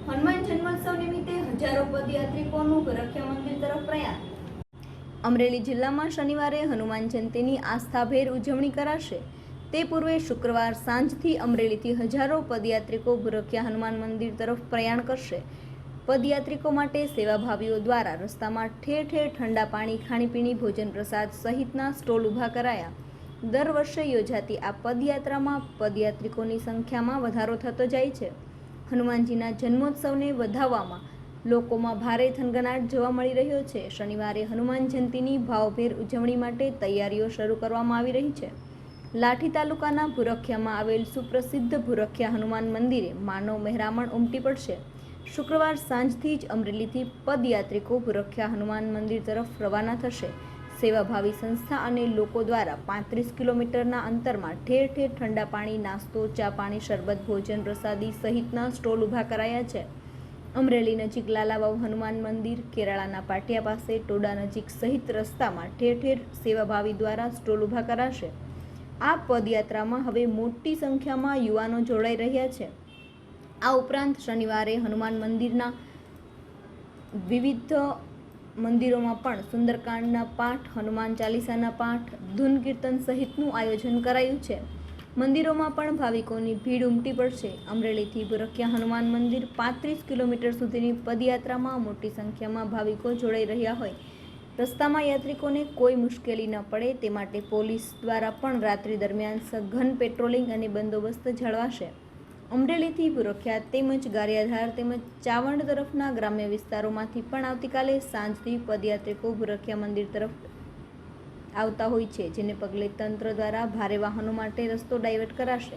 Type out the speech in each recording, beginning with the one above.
હનુમાન જન્મોત્સવ નિમિત્તે હજારો પદયાત્રિકોનું ગરખિયા મંદિર તરફ પ્રયાણ। અમરેલી જિલ્લામાં શનિવારે હનુમાન જયંતીની આસ્થાભેર ઉજવણી કરાશે। તે પૂર્વે શુક્રવાર સાંજથી અમરેલીથી હજારો પદયાત્રિકો ગરખિયા હનુમાન મંદિર તરફ પ્રયાણ કરશે। પદયાત્રિકો માટે સેવાભાવીઓ દ્વારા રસ્તામાં ઠેર ઠેર ઠંડા પાણી, ખાણીપીણી, ભોજન પ્રસાદ સહિતના સ્ટોલ ઊભા કરાયા। દર વર્ષે યોજાતી આ પદયાત્રામાં પદયાત્રિકોની સંખ્યામાં વધારો થતો જાય છે। હનુમાનજીના જન્મોત્સવને વધાવવામાં લોકોમાં ભારે થનગનાટ જોવા મળી રહ્યો છે। શનિવારે હનુમાન જયંતીની ભાવભેર ઉજવણી માટે તૈયારીઓ શરૂ કરવામાં આવી રહી છે। લાઠી તાલુકાના ભુરખિયામાં આવેલ સુપ્રસિદ્ધ ભુરખિયા હનુમાન મંદિરે માનવ મહેરામણ ઉમટી પડશે। શુક્રવાર સાંજથી જ અમરેલીથી પદયાત્રિકો ભુરખિયા હનુમાન મંદિર તરફ રવાના થશે। સેવાભાવી સંસ્થા અને લોકો દ્વારા 35 કિલોમીટરના અંતરમાં ઠેર ઠેર ઠંડા પાણી, નાસ્તો, ચા પાણી, શરબત, ભોજન પ્રસાદી સહિતના સ્ટોલ ઊભા કરાયા છે। અમરેલી નજીક લાલાવાવ હનુમાન મંદિર, કેરાળાના પાટિયા પાસે ટોડા નજીક સહિત રસ્તામાં ઠેર ઠેર સેવાભાવી દ્વારા સ્ટોલ ઊભા કરાશે। આ પદયાત્રામાં હવે મોટી સંખ્યામાં યુવાનો જોડાઈ રહ્યા છે। આ ઉપરાંત શનિવારે હનુમાન મંદિરના વિવિધ મંદિરોમાં પણ સુંદરકાંડના પાઠ, હનુમાન ચાલીસાના પાઠ, ધૂન કીર્તન સહિતનું આયોજન કરાયું છે। મંદિરોમાં પણ ભાવિકોની ભીડ ઉમટી પડશે। અમરેલીથી ભુરખિયા હનુમાન મંદિર 35 કિલોમીટર સુધીની પદયાત્રામાં મોટી સંખ્યામાં ભાવિકો જોડાઈ રહ્યા હોય રસ્તામાં યાત્રિકોને કોઈ મુશ્કેલી ન પડે તે માટે પોલીસ દ્વારા પણ રાત્રિ દરમિયાન સઘન પેટ્રોલિંગ અને બંદોબસ્ત જળવાશે। અમરેલીથી ભુરખિયા તેમજ ગારિયાધાર તેમજ ચાવંડ તરફના ગ્રામ્ય વિસ્તારોમાંથી પણ આવતીકાલે સાંજથી પદયાત્રિકો ભુરખિયા મંદિર તરફ આવતા હોય છે, જેને પગલે તંત્ર દ્વારા ભારે વાહનો માટે રસ્તો ડાયવર્ટ કરાશે।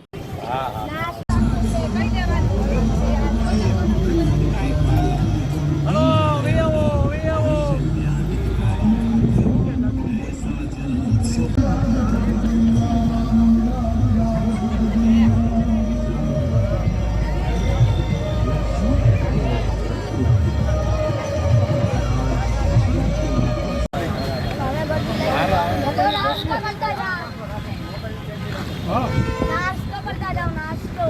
नाश्तो करता जाओ नाश्तो।